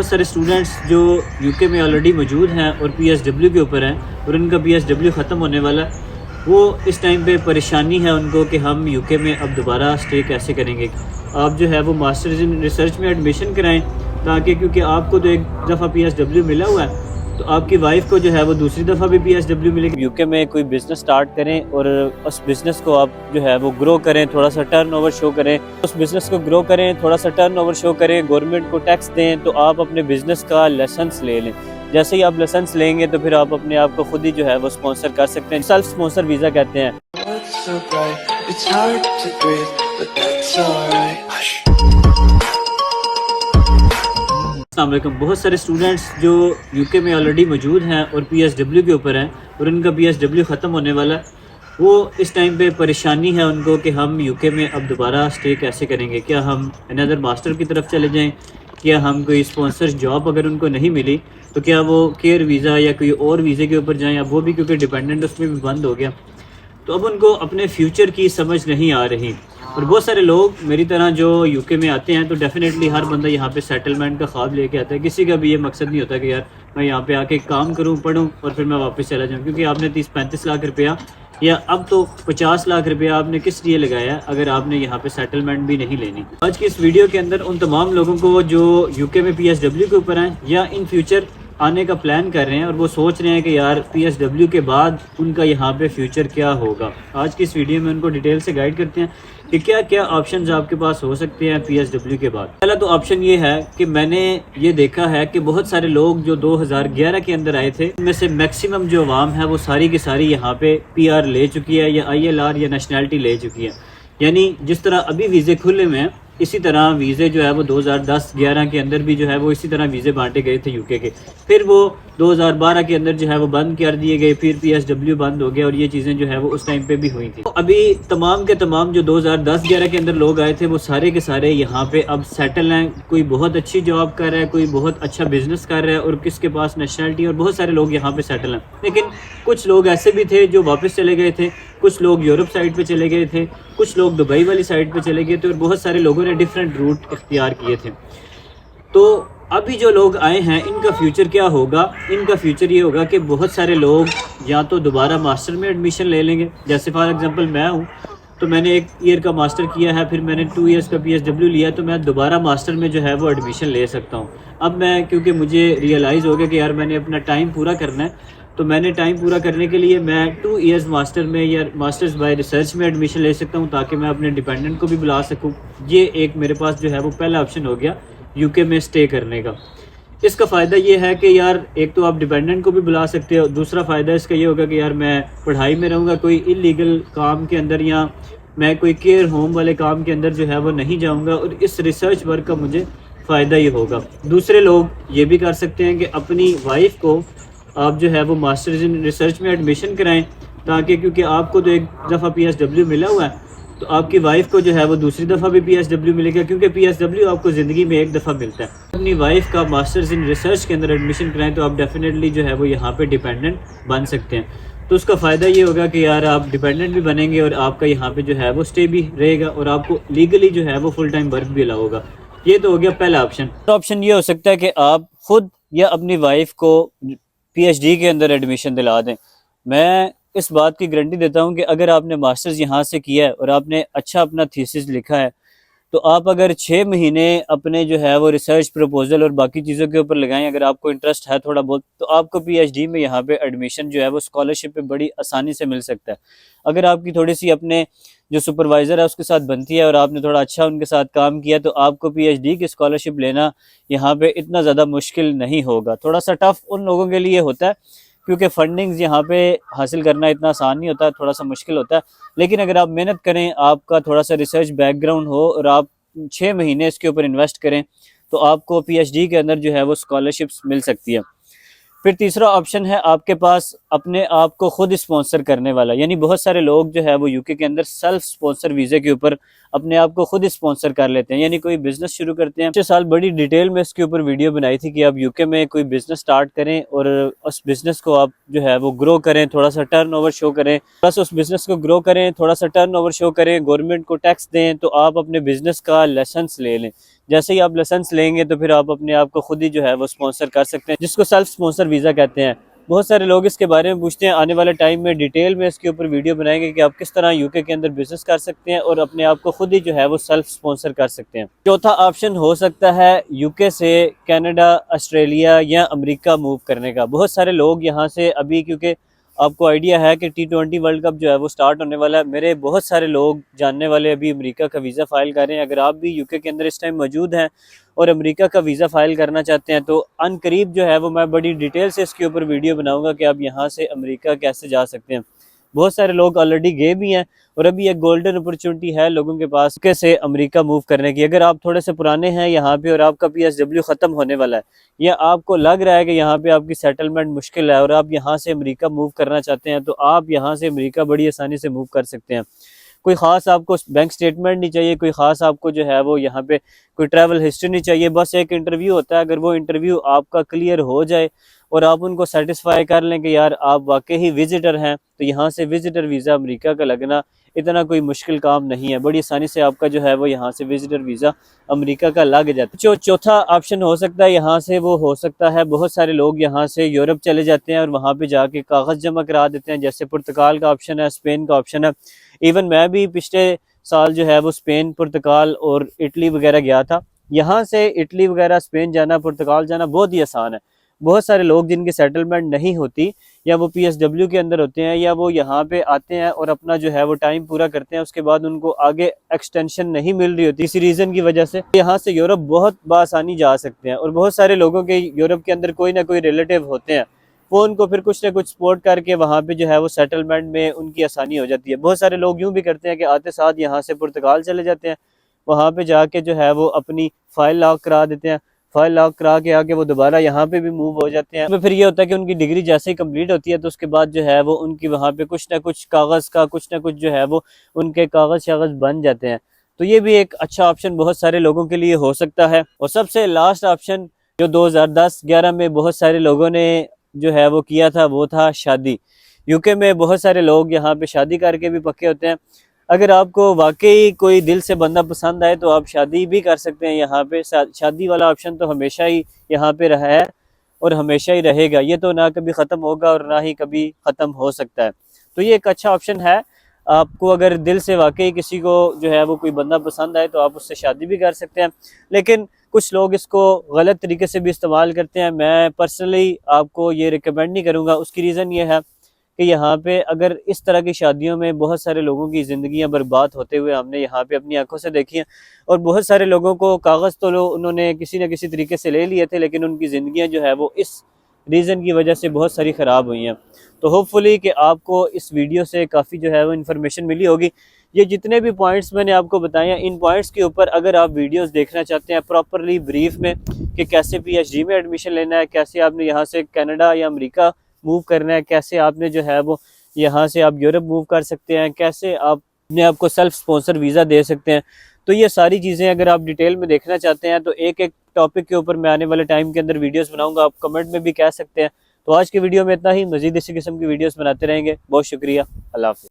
बहुत सारे स्टूडेंट्स जो यूके में ऑलरेडी मौजूद हैं और पीएसडब्ल्यू के ऊपर हैं और उनका पीएसडब्ल्यू ख़त्म होने वाला है, वो इस टाइम पे परेशानी है उनको कि हम यूके में अब दोबारा स्टे कैसे करेंगे। आप जो है वो मास्टर्स इन रिसर्च में एडमिशन कराएं, ताकि क्योंकि आपको तो एक दफ़ा पीएसडब्ल्यू मिला हुआ है तो आपकी वाइफ को जो है वो दूसरी दफ़ा भी पीएसडब्ल्यू मिलेगी। यूके में कोई बिज़नेस स्टार्ट करें और उस बिज़नेस को आप जो है वो ग्रो करें, थोड़ा सा टर्नओवर शो करें, उस बिज़नेस को ग्रो करें, थोड़ा सा टर्नओवर शो करें, गवर्नमेंट को टैक्स दें, तो आप अपने बिज़नेस का लाइसेंस ले लें। जैसे ही आप लाइसेंस लेंगे तो फिर आप अपने आप को खुद ही जो है वो स्पॉन्सर कर सकते हैं। सेल्फ स्पॉन्सर वीज़ा कहते हैं। अस्सलाम वालेकुम। बहुत सारे स्टूडेंट्स जो यूके में ऑलरेडी मौजूद हैं और पीएसडब्ल्यू के ऊपर हैं और उनका पीएसडब्ल्यू ख़त्म होने वाला है, वो इस टाइम पे परेशानी है उनको कि हम यूके में अब दोबारा स्टे कैसे करेंगे। क्या हम अनदर मास्टर की तरफ चले जाएं, क्या हम कोई स्पॉन्सर जॉब अगर उनको नहीं मिली तो क्या वो केयर वीज़ा या कोई और वीज़े के ऊपर जाएँ। अब वो भी क्योंकि डिपेंडेंट उसमें भी बंद हो गया, तो अब उनको अपने फ्यूचर की समझ नहीं आ रही। और बहुत सारे लोग मेरी तरह जो यूके में आते हैं तो डेफ़िनेटली हर बंदा यहाँ पे सेटलमेंट का ख्वाब लेके आता है। किसी का भी ये मकसद नहीं होता कि यार मैं यहाँ पे आके काम करूँ, पढूँ और फिर मैं वापस चला जाऊँ, क्योंकि आपने 30-35 लाख रुपया या अब तो 50 लाख रुपया आपने किस लिए लगाया अगर आपने यहाँ पे सेटलमेंट भी नहीं लेनी। आज की इस वीडियो के अंदर उन तमाम लोगों को जो यूके में पीएसडब्ल्यू के ऊपर हैं या इन फ्यूचर आने का प्लान कर रहे हैं और वो सोच रहे हैं कि यार पीएसडब्ल्यू के बाद उनका यहाँ पे फ्यूचर क्या होगा, आज की इस वीडियो में उनको डिटेल से गाइड करते हैं कि क्या क्या ऑप्शंस आपके पास हो सकते हैं पीएसडब्ल्यू के बाद। पहला तो ऑप्शन ये है कि मैंने ये देखा है कि बहुत सारे लोग जो 2011 के अंदर आए थे उनमें से मैक्सिमम जो अवाम है वो सारी की सारी यहाँ पे पीआर ले चुकी है या आईएलआर या नेशनैलिटी ले चुकी है। यानी जिस तरह अभी वीज़े खुले हुए हैं इसी तरह वीज़े जो है वो 2010-11 के अंदर भी जो है वो इसी तरह वीज़े बांटे गए थे यूके के। फिर वो 2012 के अंदर जो है वो बंद कर दिए गए, फिर पीएसडब्ल्यू बंद हो गया और ये चीज़ें जो है वो उस टाइम पे भी हुई थी। तो अभी तमाम के तमाम जो 2010-11 के अंदर लोग आए थे वो सारे के सारे यहाँ पे अब सेटल हैं। कोई बहुत अच्छी जॉब कर रहा है, कोई बहुत अच्छा बिजनेस कर रहा है और किसके पास नेशनलिटी, और बहुत सारे लोग यहाँ पे सेटल हैं। लेकिन कुछ लोग ऐसे भी थे जो वापस चले गए थे, कुछ लोग यूरोप साइड पे चले गए थे, कुछ लोग दुबई वाली साइड पे चले गए थे और बहुत सारे लोगों ने डिफरेंट रूट इख्तियार किए थे। तो अभी जो लोग आए हैं इनका फ्यूचर क्या होगा? इनका फ्यूचर ये होगा कि बहुत सारे लोग या तो दोबारा मास्टर में एडमिशन ले लेंगे। जैसे फॉर एग्जांपल मैं हूँ, तो मैंने 1 ईयर का मास्टर किया है, फिर मैंने 2 ईयर्स का पीएसडब्ल्यू लिया, तो मैं दोबारा मास्टर में जो है वो एडमिशन ले सकता हूँ। अब मैं क्योंकि मुझे रियलाइज़ हो गया कि यार मैंने अपना टाइम पूरा करना है, तो मैंने टाइम पूरा करने के लिए मैं 2 ईयर्स मास्टर में या मास्टर्स बाय रिसर्च में एडमिशन ले सकता हूँ, ताकि मैं अपने डिपेंडेंट को भी बुला सकूँ। ये एक मेरे पास जो है वो पहला ऑप्शन हो गया यूके में स्टे करने का। इसका फ़ायदा ये है कि यार एक तो आप डिपेंडेंट को भी बुला सकते हो, दूसरा फ़ायदा इसका ये होगा कि यार मैं पढ़ाई में रहूँगा, कोई इलीगल काम के अंदर या मैं कोई केयर होम वाले काम के अंदर जो है वो नहीं जाऊँगा, और इस रिसर्च वर्क का मुझे फ़ायदा ये होगा। दूसरे लोग ये भी कर सकते हैं कि अपनी वाइफ को आप जो है वो मास्टर्स इन रिसर्च में एडमिशन कराएं, ताकि क्योंकि आपको तो एक दफ़ा पीएसडब्ल्यू मिला हुआ है तो आपकी वाइफ को जो है वो दूसरी दफ़ा भी पीएसडब्ल्यू मिलेगा, क्योंकि पीएसडब्ल्यू आपको ज़िंदगी में एक दफ़ा मिलता है। अपनी वाइफ का मास्टर्स इन रिसर्च के अंदर एडमिशन कराएं तो आप डेफिनेटली जो है वो यहाँ पे डिपेंडेंट बन सकते हैं। तो उसका फ़ायदा ये होगा कि यार आप डिपेंडेंट भी बनेंगे और आपका यहाँ पे जो है वो स्टे भी रहेगा और आपको लीगली जो है वो फुल टाइम वर्क भी अलाउ होगा। ये तो हो गया पहला ऑप्शन। तो ऑप्शन ये हो सकता है कि आप खुद या अपनी वाइफ को पीएचडी के अंदर एडमिशन दिला दें। मैं इस बात की गारंटी देता हूं कि अगर आपने मास्टर्स यहाँ से किया है और आपने अच्छा अपना थीसिस लिखा है, तो आप अगर 6 महीने अपने जो है वो रिसर्च प्रपोजल और बाकी चीज़ों के ऊपर लगाएं, अगर आपको इंटरेस्ट है थोड़ा बहुत, तो आपको पीएचडी में यहाँ पे एडमिशन जो है वो स्कॉलरशिप पे बड़ी आसानी से मिल सकता है। अगर आपकी थोड़ी सी अपने जो सुपरवाइज़र है उसके साथ बनती है और आपने थोड़ा अच्छा उनके साथ काम किया, तो आपको पीएचडी की स्कॉलरशिप लेना यहाँ पे इतना ज़्यादा मुश्किल नहीं होगा। थोड़ा सा टफ उन लोगों के लिए होता है क्योंकि फंडिंग्स यहाँ पे हासिल करना इतना आसान नहीं होता, थोड़ा सा मुश्किल होता है। लेकिन अगर आप मेहनत करें, आपका थोड़ा सा रिसर्च बैकग्राउंड हो और आप 6 महीने इसके ऊपर इन्वेस्ट करें, तो आपको पीएचडी के अंदर जो है वो स्कॉलरशिप्स मिल सकती है। फिर तीसरा ऑप्शन है आपके पास अपने आप को खुद स्पॉन्सर करने वाला, यानी बहुत सारे लोग जो है वो यूके के अंदर सेल्फ स्पॉन्सर वीज़े के ऊपर अपने आप को खुद स्पॉन्सर कर लेते हैं, यानी कोई बिजनेस शुरू करते हैं। पिछले साल बड़ी डिटेल में इसके ऊपर वीडियो बनाई थी कि आप यूके में कोई बिजनेस स्टार्ट करें और उस बिजनेस को आप जो है वो ग्रो करें, थोड़ा सा टर्नओवर शो करें, प्लस उस बिजनेस को ग्रो करें, थोड़ा सा टर्नओवर शो करें, गवर्नमेंट को टैक्स दें, तो आप अपने बिजनेस का लाइसेंस ले लें। जैसे ही आप लाइसेंस लेंगे तो फिर आप अपने आप को खुद ही जो है वो स्पॉन्सर कर सकते हैं, जिसको सेल्फ स्पॉन्सर वीज़ा कहते हैं। बहुत सारे लोग इसके बारे में पूछते हैं, आने वाले टाइम में डिटेल में इसके ऊपर वीडियो बनाएंगे कि आप किस तरह यूके के अंदर बिजनेस कर सकते हैं और अपने आप को खुद ही जो है वो सेल्फ स्पॉन्सर कर सकते हैं। चौथा ऑप्शन हो सकता है यूके से कनाडा, ऑस्ट्रेलिया या अमेरिका मूव करने का। बहुत सारे लोग यहाँ से अभी, क्योंकि आपको आइडिया है कि T20 वर्ल्ड कप जो है वो स्टार्ट होने वाला है, मेरे बहुत सारे लोग जानने वाले अभी अमेरिका का वीज़ा फ़ाइल कर रहे हैं। अगर आप भी यूके के अंदर इस टाइम मौजूद हैं और अमेरिका का वीज़ा फ़ाइल करना चाहते हैं तो अनकरीब जो है वो मैं बड़ी डिटेल से इसके ऊपर वीडियो बनाऊंगा कि आप यहाँ से अमेरिका कैसे जा सकते हैं। बहुत सारे लोग ऑलरेडी गए भी हैं और अभी एक गोल्डन अपॉर्चुनिटी है लोगों के पास कैसे अमेरिका मूव करने की। अगर आप थोड़े से पुराने हैं यहाँ पे और आपका PSW ख़त्म होने वाला है, या आपको लग रहा है कि यहाँ पे आपकी सेटलमेंट मुश्किल है और आप यहाँ से अमेरिका मूव करना चाहते हैं, तो आप यहाँ से अमेरिका बड़ी आसानी से मूव कर सकते हैं। कोई ख़ास आपको बैंक स्टेटमेंट नहीं चाहिए, कोई ख़ास आपको जो है वो यहाँ पे कोई ट्रैवल हिस्ट्री नहीं चाहिए। बस एक इंटरव्यू होता है, अगर वो इंटरव्यू आपका क्लियर हो जाए और आप उनको सेटिस्फाई कर लें कि यार आप वाकई ही विजिटर हैं, तो यहाँ से विजिटर वीज़ा अमेरिका का लगना इतना कोई मुश्किल काम नहीं है। बड़ी आसानी से आपका जो है वो यहाँ से विजिटर वीज़ा अमेरिका का लग जाता है। जो चौथा ऑप्शन हो सकता है यहाँ से, वो हो सकता है बहुत सारे लोग यहाँ से यूरोप चले जाते हैं और वहाँ पे जाके कागज़ जमा करा देते हैं। जैसे पुर्तगाल का ऑप्शन है, स्पेन का ऑप्शन है। इवन मैं भी पिछले साल जो है वो स्पेन, पुर्तगाल और इटली वगैरह गया था। यहाँ से इटली वगैरह, स्पेन जाना, पुर्तगाल जाना बहुत ही आसान है। बहुत सारे लोग जिनकी सेटलमेंट नहीं होती, या वो PSW के अंदर होते हैं, या वो यहाँ पे आते हैं और अपना जो है वो टाइम पूरा करते हैं, उसके बाद उनको आगे एक्सटेंशन नहीं मिल रही होती किसी रीज़न की वजह से, यहाँ से यूरोप बहुत बआसानी जा सकते हैं। और बहुत सारे लोगों के यूरोप के अंदर कोई ना कोई रिलेटिव होते हैं, वो उनको फिर कुछ ना कुछ सपोर्ट करके वहाँ पे जो है वो सेटलमेंट में उनकी आसानी हो जाती है। बहुत सारे लोग यूँ भी करते हैं कि आते साथ यहाँ से पुर्तगाल चले जाते हैं, वहाँ पे जाके जो है वो अपनी फ़ाइल लॉक करा देते हैं, फाइल लॉक करा के आके वो दोबारा यहाँ पे भी मूव हो जाते हैं। फिर ये होता है कि उनकी डिग्री जैसे ही कंप्लीट होती है तो उसके बाद जो है वो उनकी वहाँ पे कुछ ना कुछ कागज़ का, कुछ ना कुछ जो है वो उनके कागज़ शागज़ बन जाते हैं। तो ये भी एक अच्छा ऑप्शन बहुत सारे लोगों के लिए हो सकता है। और सबसे लास्ट ऑप्शन जो 2010-11 में बहुत सारे लोगों ने जो है वो किया था, वो था शादी। यूके में बहुत सारे लोग यहाँ पे शादी करके भी पक्के होते हैं। अगर आपको वाकई कोई दिल से बंदा पसंद आए तो आप शादी भी कर सकते हैं यहाँ पे। शादी वाला ऑप्शन तो हमेशा ही यहाँ पे रहा है और हमेशा ही रहेगा। ये तो ना कभी ख़त्म होगा और ना ही कभी ख़त्म हो सकता है। तो ये एक अच्छा ऑप्शन है। आपको अगर दिल से वाकई किसी को जो है वो कोई बंदा पसंद आए तो आप उससे शादी भी कर सकते हैं। लेकिन कुछ लोग इसको गलत तरीके से भी इस्तेमाल करते हैं। मैं पर्सनली आपको ये रिकमेंड नहीं करूँगा। उसकी रीज़न ये है कि यहाँ पे अगर इस तरह की शादियों में बहुत सारे लोगों की ज़िंदगियाँ बर्बाद होते हुए हमने यहाँ पे अपनी आंखों से देखी हैं। और बहुत सारे लोगों को कागज़ तो उन्होंने किसी न किसी तरीके से ले लिए थे, लेकिन उनकी ज़िंदगियाँ जो है वो इस रीज़न की वजह से बहुत सारी ख़राब हुई हैं। तो होपफुली कि आपको इस वीडियो से काफ़ी जो है वो इन्फॉर्मेशन मिली होगी। ये जितने भी पॉइंट्स मैंने आपको बताए हैं, इन पॉइंट्स के ऊपर अगर आप वीडियोस देखना चाहते हैं प्रॉपरली ब्रीफ में कि कैसे PhD में एडमिशन लेना है, कैसे आपने यहाँ से कनाडा या अमेरिका मूव करना है, कैसे आपने जो है वो यहाँ से आप यूरोप मूव कर सकते हैं, कैसे आप अपने आपको सेल्फ स्पॉन्सर वीज़ा दे सकते हैं, तो ये सारी चीज़ें अगर आप डिटेल में देखना चाहते हैं तो एक एक टॉपिक के ऊपर मैं आने वाले टाइम के अंदर वीडियोस बनाऊंगा। आप कमेंट में भी कह सकते हैं। तो आज की वीडियो में इतना ही। मज़ीद इसी किस्म की वीडियोस बनाते रहेंगे। बहुत शुक्रिया। अल्लाह हाफ़िज़।